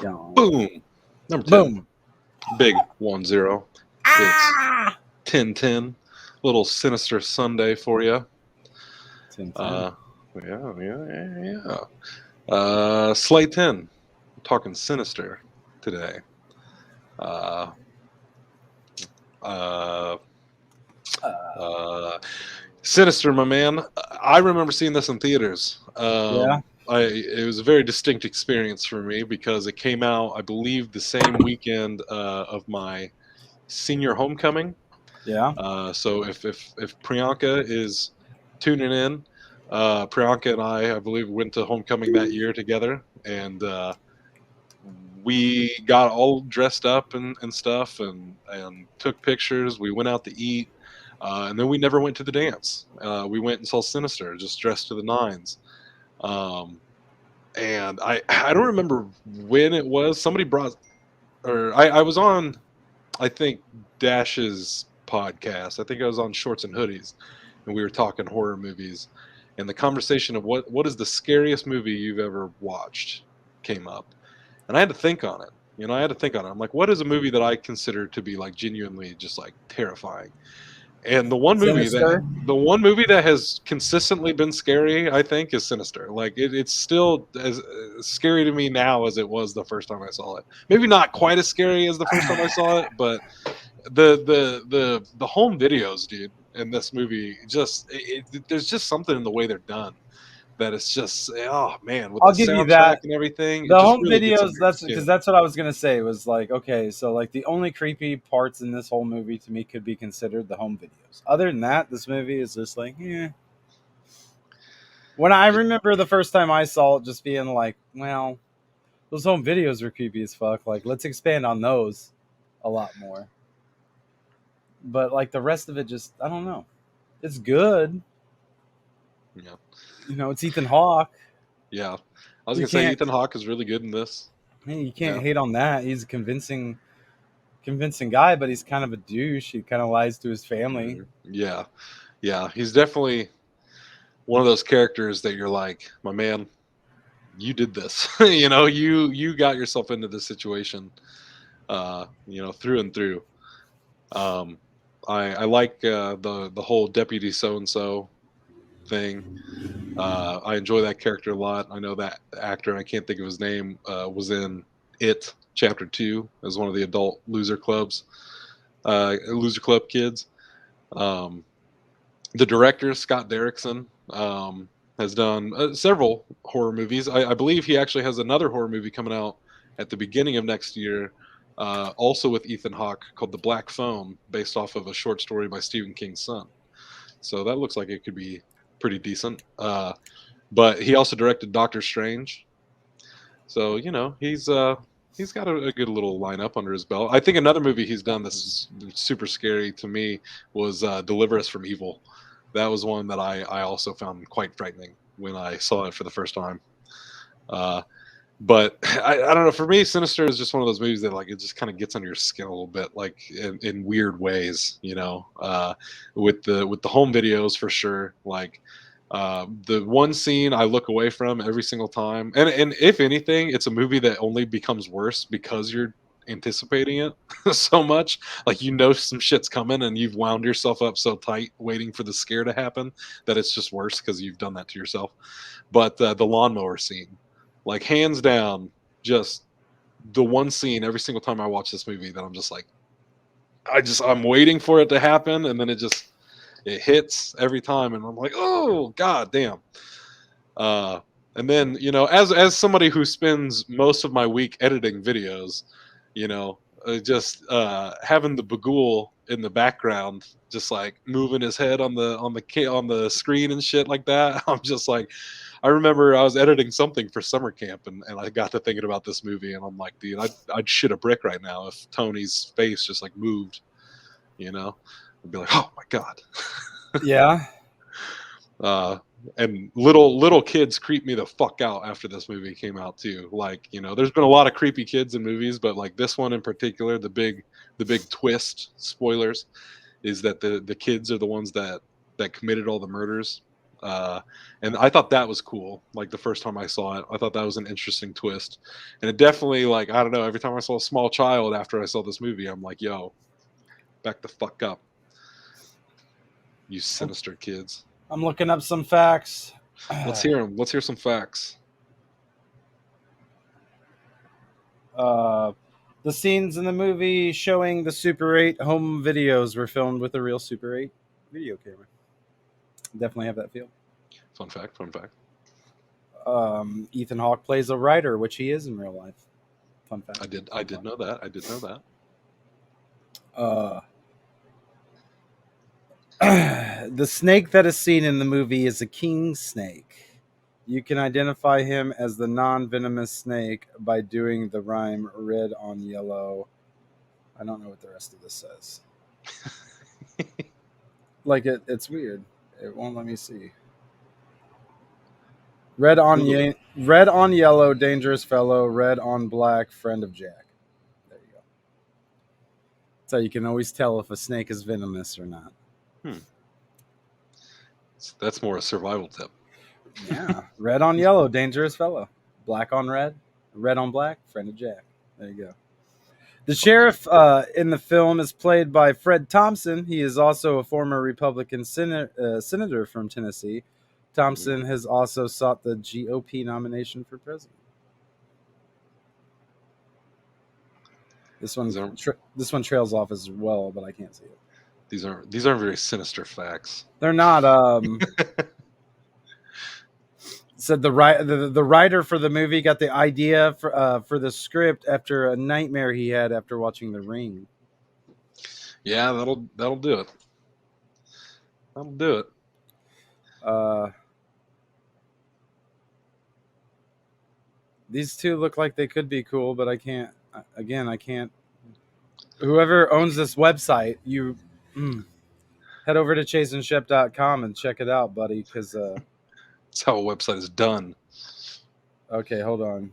Yeah. Boom. Number 10. Boom. Big 1-0. It's Ah! 10-10. Little Sinister Sunday for you. 10. Slate 10. I'm talking Sinister today. Uh, uh, Sinister, my man. I remember seeing this in theaters. Yeah. It was a very distinct experience for me because it came out, I believe, the same weekend of my senior homecoming. Yeah. So if Priyanka is tuning in, Priyanka and I believe, went to homecoming that year together, and we got all dressed up and stuff, and took pictures. We went out to eat, and then we never went to the dance. We went and saw Sinister, just dressed to the nines. Um, and I don't remember when it was. Somebody brought, or I was on, I think, Dash's podcast. I think I was on Shorts and Hoodies, and we were talking horror movies, and the conversation of what is the scariest movie you've ever watched came up, and I had to think on it. I had to think on it. I'm like, what is a movie that I consider to be like genuinely just like terrifying? And Sinister. the one movie that has consistently been scary, I think, is Sinister. Like it's still as scary to me now as it was the first time I saw it. Maybe not quite as scary as the first time I saw it, but the home videos, dude, in this movie, there's just something in the way they're done that it's just, oh man, with I'll the give you soundtrack that. and everything, it The just home really gets videos, under your that's because skin. that's what I was gonna say. Was like, okay, so like the only creepy parts in this whole movie to me could be considered the home videos. Other than that, this movie is just like, yeah. When I remember the first time I saw it, just being like, well, those home videos were creepy as fuck. Like, let's expand on those a lot more. But like the rest of it, just I don't know. It's good. Yeah, It's Ethan Hawke. yeah. I was You gonna say can't, Ethan Hawke is really good in this. hey, you can't Yeah, hate on that. He's a convincing guy, but he's kind of a douche. He kind of lies to his family. yeah, yeah. He's definitely one of those characters that you're like, my man, you did this. You got yourself into this situation. Through and through. Um, I like the whole deputy so and so thing. I enjoy that character a lot. I know that actor. I can't think of his name. Was in It Chapter 2 as one of the adult loser club kids. Um, the director Scott Derrickson has done several horror movies. I believe he actually has another horror movie coming out at the beginning of next year, also with Ethan Hawke, called The Black Phone, based off of a short story by Stephen King's son. So that looks like it could be pretty decent. But he also directed Doctor Strange. So he's got a good little lineup under his belt. I think another movie he's done that's super scary to me was Deliver Us from Evil. That was one that I also found quite frightening when I saw it for the first time. Uh, but I don't know. For me, Sinister is just one of those movies that like it just kind of gets under your skin a little bit, like in weird ways. With the home videos for sure. Like the one scene I look away from every single time, and if anything, it's a movie that only becomes worse because you're anticipating it so much. Like some shit's coming, and you've wound yourself up so tight waiting for the scare to happen that it's just worse because you've done that to yourself. But the lawnmower scene, like hands down, just the one scene every single time I watch this movie that I'm just like, I'm waiting for it to happen, and then it hits every time, and I'm like, oh god damn. Uh, and then as somebody who spends most of my week editing videos, just having the Bagul in the background, just like moving his head on the screen and shit like that. I'm just like, I remember I was editing something for summer camp, and I got to thinking about this movie, and I'm like, dude, I'd shit a brick right now if Tony's face just like moved. I'd be like, oh my god. Yeah. uh, and little kids creep me the fuck out after this movie came out too. Like, there's been a lot of creepy kids in movies, but like this one in particular, the big twist, spoilers, is that the kids are the ones that committed all the murders. And I thought that was cool. Like the first time I saw it, I thought that was an interesting twist. And it definitely, like, I don't know, every time I saw a small child after I saw this movie, I'm like, yo, back the fuck up, you sinister kids. I'm looking up some facts. Let's hear them. Let's hear some facts. Uh, the scenes in the movie showing the Super 8 home videos were filmed with a real Super 8 video camera. Definitely have that feel. Fun fact. Fun fact. Ethan Hawke plays a writer, which he is in real life. Fun fact. I did know that. I did know that. The snake that is seen in the movie is a king snake. You can identify him as the non-venomous snake by doing the rhyme red on yellow. I don't know what the rest of this says. Like it's weird. It won't let me see. Red on yellow, dangerous fellow. Red on black, friend of Jack. There you go. So you can always tell if a snake is venomous or not. That's more a survival tip. Yeah. Red on yellow, dangerous fellow. Black on red, red on black, friend of Jack. There you go. The sheriff in the film is played by Fred Thompson. He is also a former Republican senator from Tennessee. Thompson has also sought the GOP nomination for president. This one trails off as well, but I can't see it. These aren't very sinister facts. They're not. Said the writer for the movie got the idea for the script after a nightmare he had after watching The Ring. Yeah, that'll do it. That'll do it. These two look like they could be cool, but I can't. Again, I can't. Whoever owns this website, you head over to chaseandshep.com and check it out, buddy, because that's how a website is done. Okay, hold on.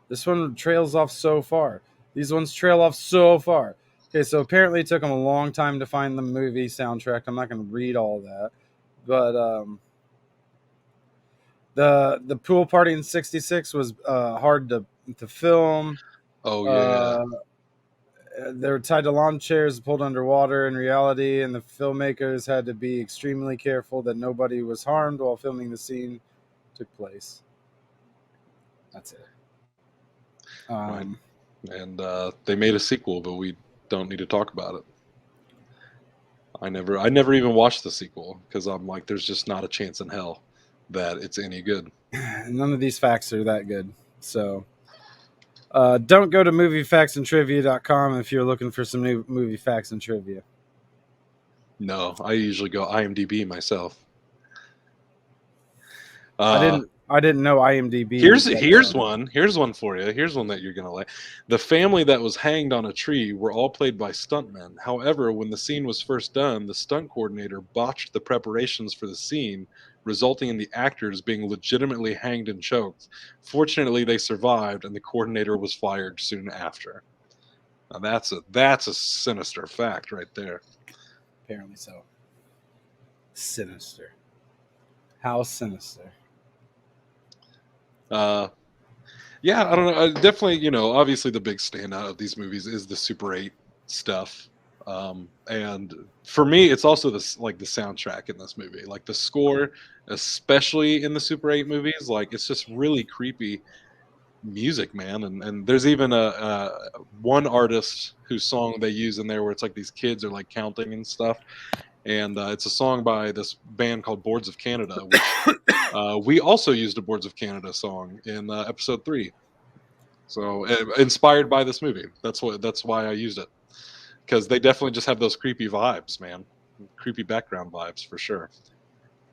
This one trails off so far. These ones trail off so far. Okay, so apparently it took them a long time to find the movie soundtrack. I'm not going to read all that, but the pool party in '66 was hard to film. Oh yeah. They were tied to lawn chairs, pulled underwater in reality, and the filmmakers had to be extremely careful that nobody was harmed while filming the scene took place. That's it. Right. And they made a sequel, but we don't need to talk about it. I never even watched the sequel because I'm like, there's just not a chance in hell that it's any good. None of these facts are that good. So don't go to moviefactsandtrivia.com if you're looking for some new movie facts and trivia. No, I usually go IMDb myself. I didn't know IMDb. Here's one for you. Here's one that you're gonna like. The family that was hanged on a tree were all played by stuntmen. However, when the scene was first done, the stunt coordinator botched the preparations for the scene, resulting in the actors being legitimately hanged and choked. Fortunately, they survived, and the coordinator was fired soon after. Now that's a sinister fact right there. Apparently so. Sinister. How sinister? Yeah, I don't know. Definitely, obviously the big standout of these movies is the Super 8 stuff. And for me, it's also the soundtrack in this movie. Like the score, especially in the Super 8 movies, like it's just really creepy music, man. And there's even a one artist whose song they use in there where it's like these kids are like counting and stuff. And it's a song by this band called Boards of Canada, which we also used a Boards of Canada song in episode 3. So inspired by this movie. That's why I used it, because they definitely just have those creepy vibes, man. Creepy background vibes for sure.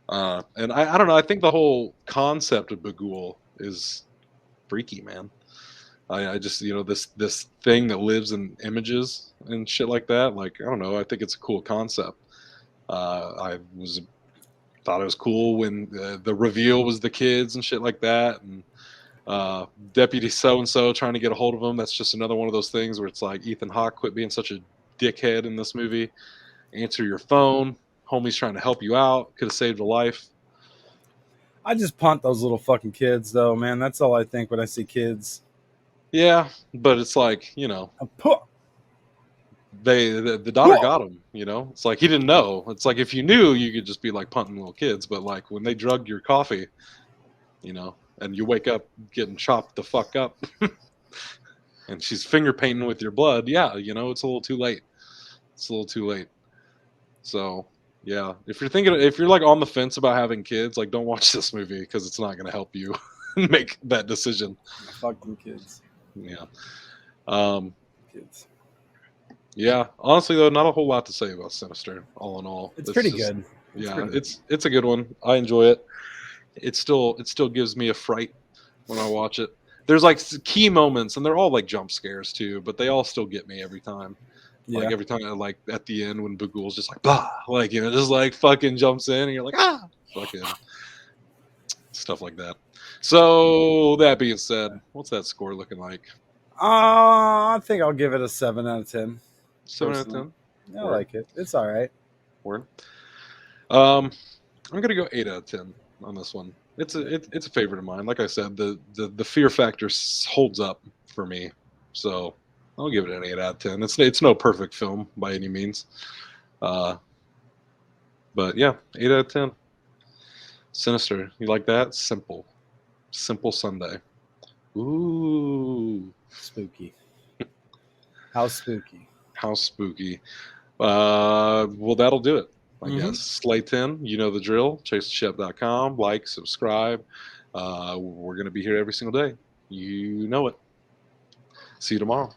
And I don't know. I think the whole concept of Bagul is freaky, man. I just this thing that lives in images and shit like that. Like I don't know. I think it's a cool concept. I thought it was cool when the reveal was the kids and shit like that, and Deputy so-and-so trying to get a hold of him. That's just another one of those things where it's like, Ethan Hawke, quit being such a dickhead in this movie. Answer your phone. Homie's trying to help you out. Could have saved a life. I just punt those little fucking kids, though, man. That's all I think when I see kids. Yeah, but it's like, you know, Puh, the daughter puh. got him. You know, it's like he didn't know. It's like if you knew, you could just be like punting little kids. But like when they drug your coffee, you know, and you wake up getting chopped the fuck up, and she's finger painting with your blood. Yeah, you know, it's a little too late. It's a little too late. So yeah, if you're like on the fence about having kids, like don't watch this movie because it's not going to help you make that decision. Fuck them kids. Yeah. Um, Kids. yeah. Honestly, though, not a whole lot to say about Sinister. All in all, It's pretty just good. yeah, it's a good one. I enjoy it. It still gives me a fright when I watch it. There's like key moments, and they're all like jump scares too, but they all still get me every time. Like Yeah. every time, like at the end when Bagul's just like blah, like you know, just like fucking jumps in, and you're like fucking stuff like that. So that being said, what's that score looking like? I think I'll give it a 7 out of 10. 7 out of 10. I Word. like it. It's all right. Word. I'm gonna go 8 out of 10 on this one. It's a favorite of mine. Like I said, the fear factor holds up for me, so I'll give it an 8 out of 10. It's no perfect film by any means, uh, but yeah, 8 out of 10. Sinister, you like that? Simple Sunday. Ooh, Spooky. How spooky. how spooky. Well, that'll do it. I guess. Slay 10, you know the drill. ChaseTheShep.com. Like, subscribe. We're going to be here every single day. You know it. See you tomorrow.